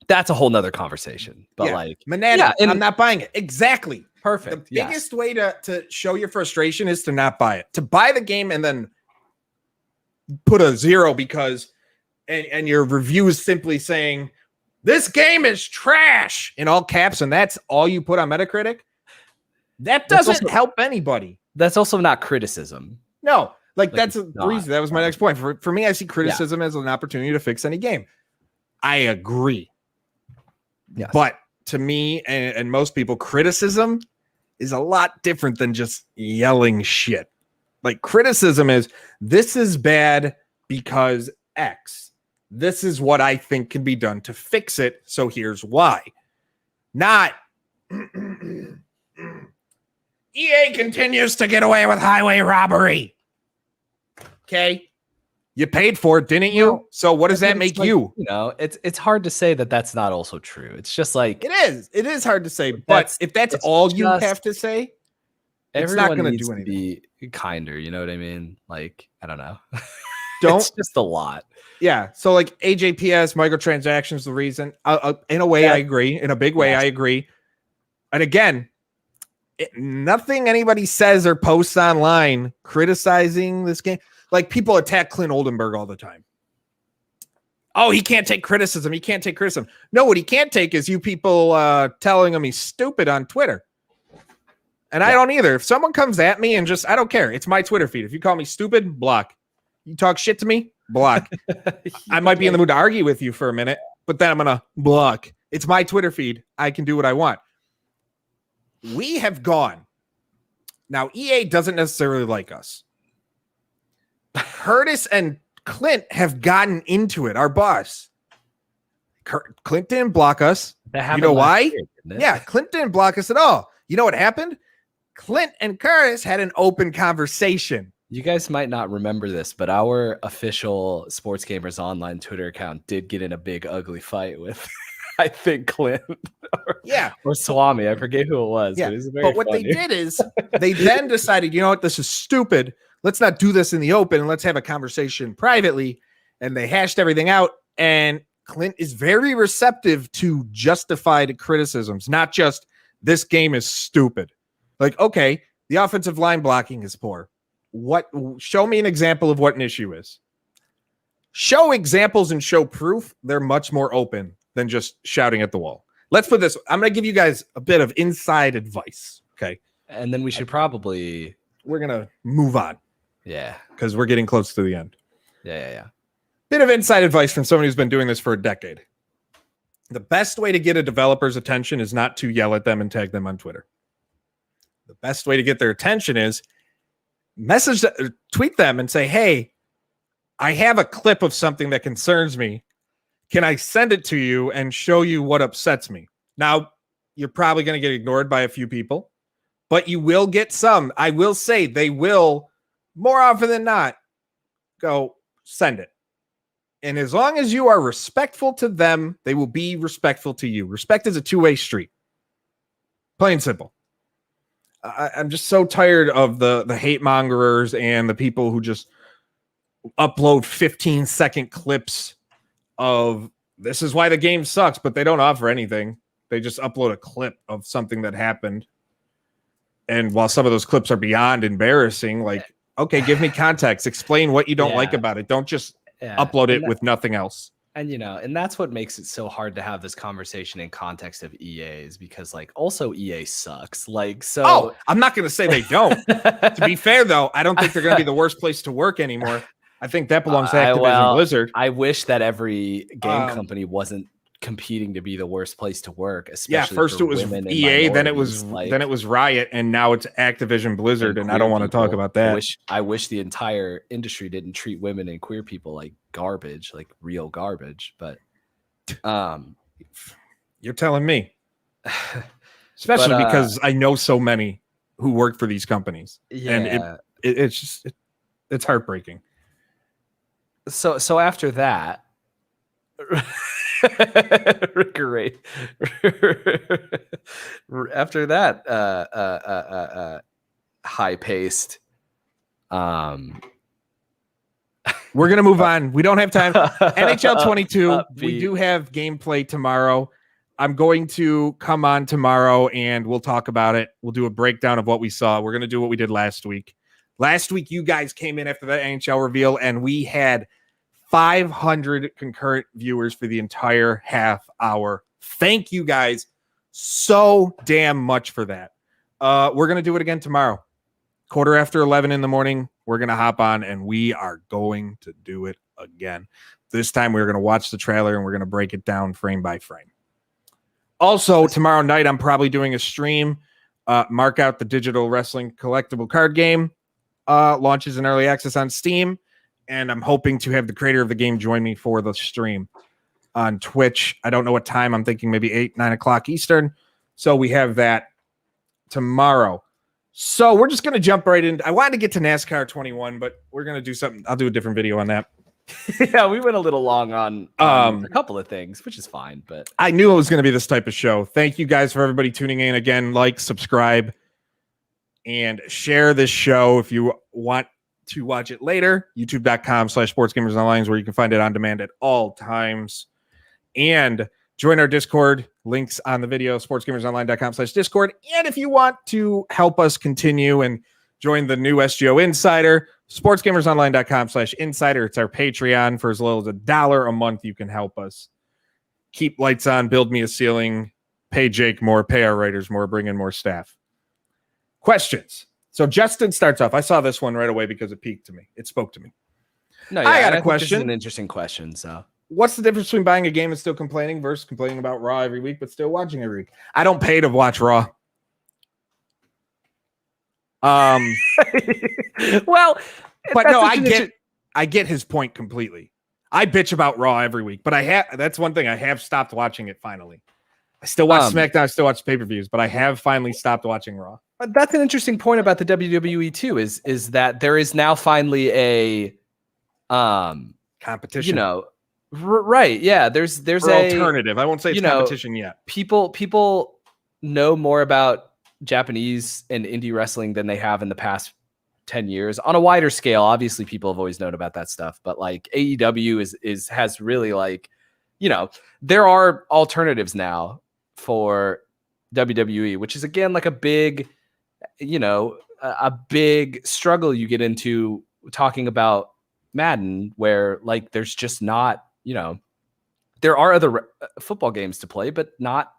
that's a whole nother conversation, but Madden, I'm not buying it. Exactly. Perfect. The biggest way to show your frustration is to not buy it, to buy the game and then put a 0 because, and your review is simply saying this game is trash in all caps. And that's all you put on Metacritic. That doesn't help anybody. That's also not criticism. No. Like that's the reason. That was my next point. For me, I see criticism as an opportunity to fix any game. I agree. Yes. But to me and most people, criticism is a lot different than just yelling shit. Like criticism is, this is bad because X. This is what I think can be done to fix it. So here's why. Not EA continues to get away with highway robbery. Okay, you paid for it, didn't you? Well, so what does that make you? It's hard to say that that's not also true. It's just like it is hard to say. But if that's all you have to say, it's not going to do anything. Be kinder, you know what I mean? Like I don't know. It's just a lot. Yeah. So like AJPS microtransactions, the reason. In a way, I agree. In a big way, I agree. And again, nothing anybody says or posts online criticizing this game. Like people attack Clint Oldenburg all the time. Oh, he can't take criticism. He can't take criticism. No, what he can't take is you people telling him he's stupid on Twitter. And I don't either. If someone comes at me and I don't care. It's my Twitter feed. If you call me stupid, block. You talk shit to me, block. I might be in the mood to argue with you for a minute, but then I'm going to block. It's my Twitter feed. I can do what I want. We have gone. Now, EA doesn't necessarily like us. Curtis and Clint have gotten into it. Our boss. Clint didn't block us. You know why? Yeah, Clint didn't block us at all. You know what happened? Clint and Curtis had an open conversation. You guys might not remember this, but our official Sports Gamers Online Twitter account did get in a big, ugly fight with, I think, Clint or Swami. I forget who it was. Yeah. But, it was very what funny. They did is they then decided, you know what, this is stupid. Let's not do this in the open. Let's have a conversation privately. And they hashed everything out. And Clint is very receptive to justified criticisms, not just this game is stupid. Like, okay, the offensive line blocking is poor. Show me an example of what an issue is. Show examples and show proof. They're much more open than just shouting at the wall. Let's put this. I'm going to give you guys a bit of inside advice. Okay. And then we should we're going to move on. Yeah. Because we're getting close to the end. Yeah. Bit of inside advice from somebody who's been doing this for a decade. The best way to get a developer's attention is not to yell at them and tag them on Twitter. The best way to get their attention is tweet them and say, hey, I have a clip of something that concerns me. Can I send it to you and show you what upsets me? Now, you're probably going to get ignored by a few people, but you will get some. I will say they will, more often than not, go send it. And as long as you are respectful to them, they will be respectful to you. Respect is a two-way street. Plain and simple. I'm just so tired of the hate mongerers and the people who just upload 15-second clips of this is why the game sucks, but they don't offer anything. They just upload a clip of something that happened. And while some of those clips are beyond embarrassing, like, okay, give me context. Explain what you don't like about it. Don't just upload it with nothing else. And, and that's what makes it so hard to have this conversation in context of EAs, because like also EA sucks. Like, so. Oh, I'm not going to say they don't. To be fair, though, I don't think they're going to be the worst place to work anymore. I think that belongs to Activision Blizzard. I wish that every game company wasn't competing to be the worst place to work. Especially first it was EA, then it was Riot, and now it's Activision Blizzard, and I don't want to talk about that. I wish the entire industry didn't treat women and queer people like garbage, like real garbage. But you're telling me, especially because I know so many who work for these companies, and it's heartbreaking. So after that. After that high-paced we're gonna move on. We don't have time. NHL 22, we do have gameplay tomorrow. I'm going to come on tomorrow and we'll talk about it. We'll do a breakdown of what we saw. We're gonna do what we did last week. Last week you guys came in after that NHL reveal and we had 500 concurrent viewers for the entire half hour. Thank you guys so damn much for that. We're going to do it again tomorrow. 11:15 in the morning. We're going to hop on and we are going to do it again. This time we're going to watch the trailer and we're going to break it down frame by frame. Also, tomorrow night, I'm probably doing a stream. Mark out the digital wrestling collectible card game. Launches in early access on Steam. And I'm hoping to have the creator of the game join me for the stream on Twitch. I don't know what time. I'm thinking maybe 8-9 o'clock Eastern. So we have that tomorrow. So we're just going to jump right in. I wanted to get to NASCAR 21, but we're going to do something. I'll do a different video on that. Yeah, we went a little long on a couple of things, which is fine. But I knew it was going to be this type of show. Thank you guys for everybody tuning in. Again, like, subscribe, and share this show if you want to watch it later. youtube.com/sportsgamersonline is where you can find it on demand at all times. And join our Discord. Links on the video, sportsgamersonline.com/Discord. And if you want to help us continue and join the new SGO Insider, sportsgamersonline.com/insider. It's our Patreon. For as little as $1 a month, you can help us keep lights on, build me a ceiling, pay Jake more, pay our writers more, bring in more staff. Questions. So Justin starts off. I saw this one right away because it piqued to me. It spoke to me. No, yeah, I got a question. This is an interesting question. So, what's the difference between buying a game and still complaining versus complaining about Raw every week but still watching every week? I don't pay to watch Raw. Well, but no, I get his point completely. I bitch about Raw every week, but that's one thing. I have stopped watching it finally. I still watch SmackDown, I still watch pay-per-views, but I have finally stopped watching Raw. But that's an interesting point about the WWE too, is that there is now finally a competition. Right? Yeah, there's an alternative. I won't say it's competition yet. People know more about Japanese and indie wrestling than they have in the past 10 years on a wider scale. Obviously, people have always known about that stuff, but like AEW has really like, there are alternatives now for WWE, which is again like a big struggle you get into talking about Madden, where like there's just not, there are other football games to play, but not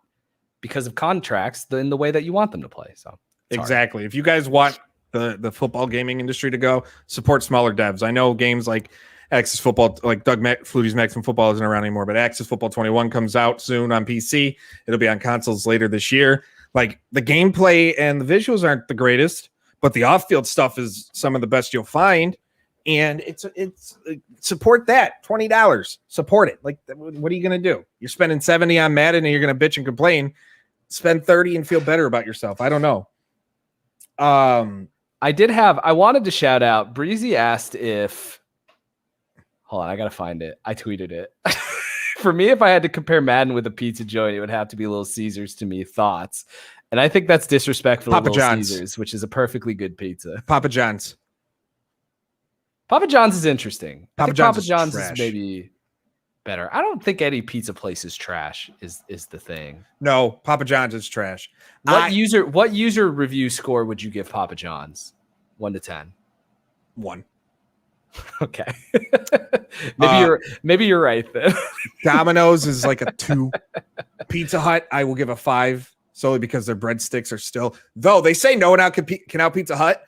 because of contracts in the way that you want them to play. So exactly. If you guys want the football gaming industry to go, support smaller devs. I know games like Axis Football, like Doug Flutie's Maximum Football isn't around anymore, but Axis Football 21 comes out soon on PC. It'll be on consoles later this year. Like the gameplay and the visuals aren't the greatest, but the off-field stuff is some of the best you'll find. And it's support that $20, support it. Like, what are you going to do? You're spending $70 on Madden and you're going to bitch and complain. spend 30 and feel better about yourself. I don't know. I wanted to shout out, Breezy asked if, hold on, I got to find it. I tweeted it. For me, if I had to compare Madden with a pizza joint, it would have to be Little Caesars to me. Thoughts? And I think that's disrespectful to Little Caesars, which is a perfectly good pizza. Papa John's. Papa John's is interesting. Papa John's is maybe better. I don't think any pizza place is trash, is the thing. No, Papa John's is trash. What user review score would you give Papa John's? 1 to 10. 1. Okay. maybe you're right then. Domino's is like a 2. Pizza Hut, I will give a 5 solely because their breadsticks are still, though they say no one can out Pizza Hut.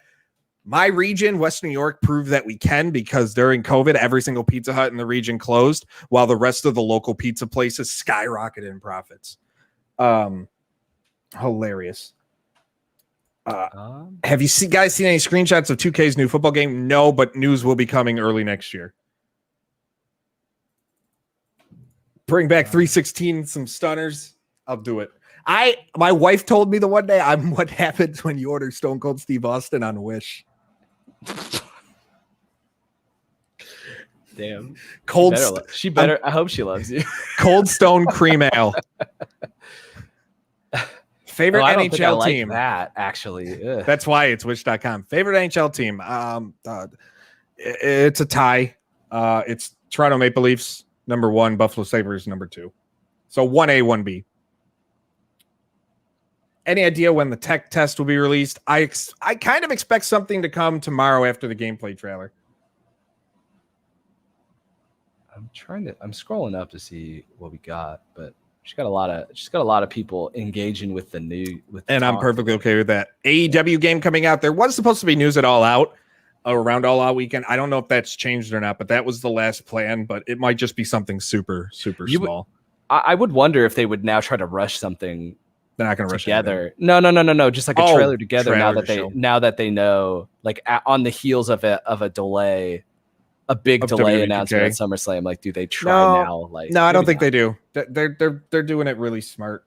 My region, West New York, proved that we can because during COVID, every single Pizza Hut in the region closed while the rest of the local pizza places skyrocketed in profits. Hilarious. Have you guys seen any screenshots of 2K's new football game? No, but news will be coming early next year. Bring back 316, some stunners. I'll do it. My wife told me the one day what happens when you order Stone Cold Steve Austin on Wish. Damn. I hope she loves you. Cold Stone Cream Ale. Favorite NHL team. That actually. Ugh. That's why it's wish.com. Favorite NHL team. It's a tie. It's Toronto Maple Leafs number 1, Buffalo Sabres number 2. So 1A, 1B. Any idea when the tech test will be released? I kind of expect something to come tomorrow after the gameplay trailer. I'm scrolling up to see what we got, but she's got a lot of people engaging with the new. And I'm perfectly okay with that. AEW game coming out. There was supposed to be news at All Out around All Out weekend. I don't know if that's changed or not, but that was the last plan. But it might just be something super small. I would wonder if they would now try to rush something. They're not going to rush together. No. Just like a trailer together. Now that they know, like on the heels of a delay, a big delay WWE announcement 2K. at SummerSlam. Like, do they try now? Like, no, I don't think they do. They're doing it really smart.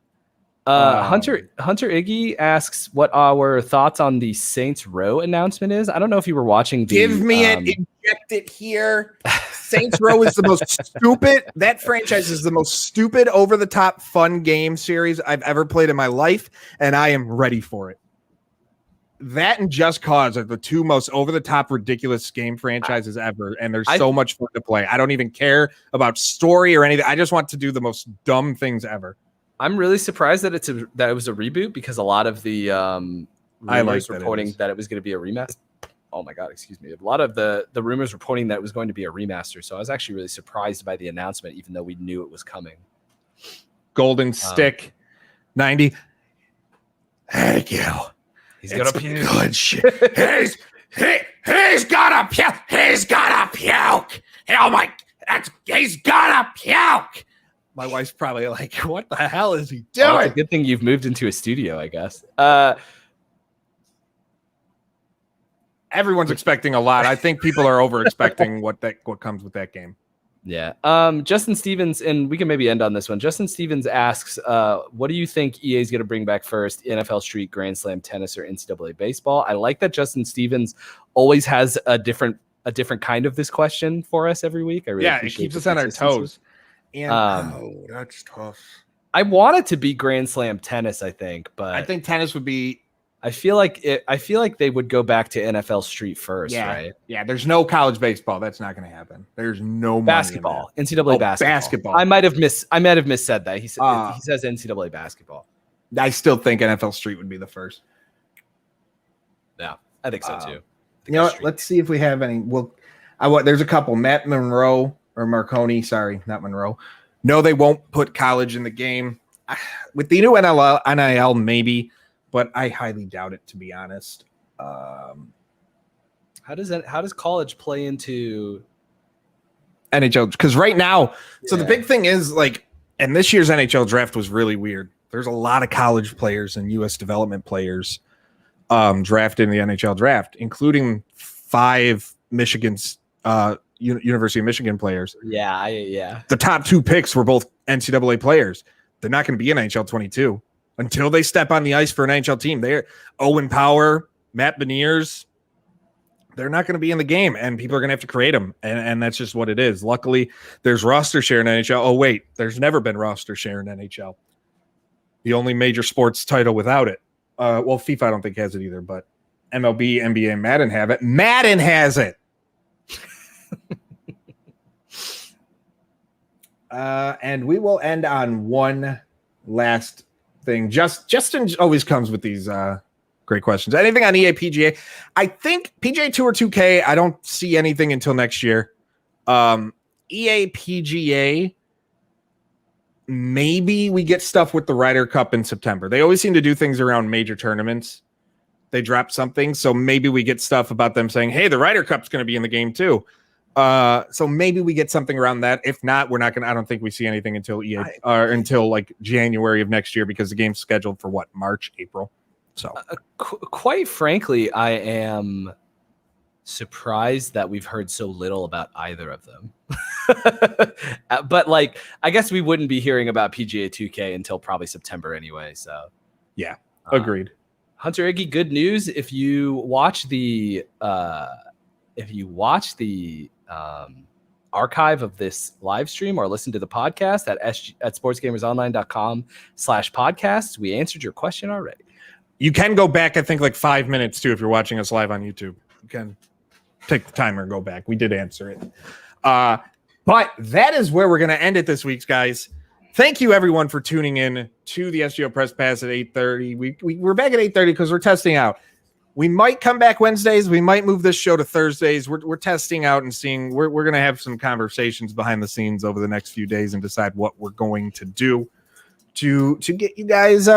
Hunter Iggy asks what our thoughts on the Saints Row announcement is. I don't know if you were watching. Give me it. Inject it here. Saints Row is the most stupid. That franchise is the most stupid, over-the-top, fun game series I've ever played in my life, and I am ready for it. That and Just Cause are the 2 most over-the-top, ridiculous game franchises ever, and there's so much fun to play. I don't even care about story or anything. I just want to do the most dumb things ever. I'm really surprised that it was a reboot because a lot of the rumors reporting that it was going to be a remaster. Oh my God, excuse me. A lot of the rumors reporting that it was going to be a remaster. So I was actually really surprised by the announcement, even though we knew it was coming. Golden Stick 90. Thank you. He's got a puke. Good shit. He's got a puke. He's got a puke. Oh my, he's got a puke. My wife's probably like, what the hell is he doing? Well, it's a good thing you've moved into a studio, I guess. Everyone's expecting a lot. I think people are over expecting what comes with that game. Yeah. Justin Stevens, and we can maybe end on this one. Justin Stevens asks, what do you think EA is going to bring back first? NFL Street, Grand Slam tennis, or NCAA baseball? I like that Justin Stevens always has a different kind of this question for us every week. I really it keeps us on our toes. And that's tough. I want it to be Grand Slam tennis, I think, but I think tennis would be. I feel like they would go back to NFL Street first, right? Yeah, there's no college baseball. That's not going to happen. There's no basketball, NCAA basketball. I might have missaid that. He says NCAA basketball. I still think NFL Street would be the first. Yeah, I think so too. You know what? Let's see if we have any. There's a couple. Matt Monroe or Marconi. Sorry, not Monroe. No, they won't put college in the game. With the new NIL, maybe. But I highly doubt it, to be honest. How does college play into NHL? Because right now, so the big thing is and this year's NHL draft was really weird. There's a lot of college players and U.S. development players drafted in the NHL draft, including 5 Michigan's University of Michigan players. Yeah. The top 2 picks were both NCAA players. They're not going to be in NHL 22. until they step on the ice for an NHL team. They're Owen Power, Matt Beniers. They're not going to be in the game, and people are going to have to create them, and that's just what it is. Luckily, there's roster share in NHL. Oh, wait, there's never been roster share in NHL. The only major sports title without it. Well, FIFA I don't think has it either, but MLB, NBA, and Madden have it. Madden has it. And we will end on one last thing. Justin always comes with these great questions. Anything on EA PGA? I think PGA Tour 2K, I don't see anything until next year. EA PGA, maybe we get stuff with the Ryder Cup in September. They always seem to do things around major tournaments. They drop something, so maybe we get stuff about them saying, hey, the Ryder Cup's going to be in the game too. So maybe we get something around that. If not, we're not going to, I don't think we see anything until until like January of next year, because the game's scheduled for what, March, April. So quite frankly, I am surprised that we've heard so little about either of them. But like, I guess we wouldn't be hearing about PGA 2K until probably September anyway. So yeah, agreed. Hunter Iggy, good news. If you watch the archive of this live stream or listen to the podcast at sportsgamersonline.com/podcasts, we answered your question already. You can go back, I think, like 5 minutes too if you're watching us live on YouTube. You can take the timer and go back. We did answer it. But that is where we're going to end it this week, guys. Thank you, everyone, for tuning in to the SGO Press Pass at 8:30. We're back at 8:30 because we're testing out. We might come back Wednesdays. We might move this show to Thursdays. We're testing out and seeing. We're going to have some conversations behind the scenes over the next few days and decide what we're going to do to get you guys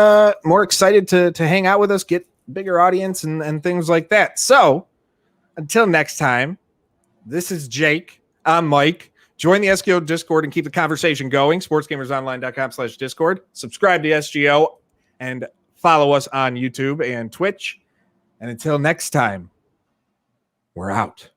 more excited to hang out with us, get bigger audience and things like that. So until next time, this is Jake. I'm Mike. Join the SGO Discord and keep the conversation going. sportsgamersonline.com/Discord. Subscribe to SGO and follow us on YouTube and Twitch. And until next time, we're out.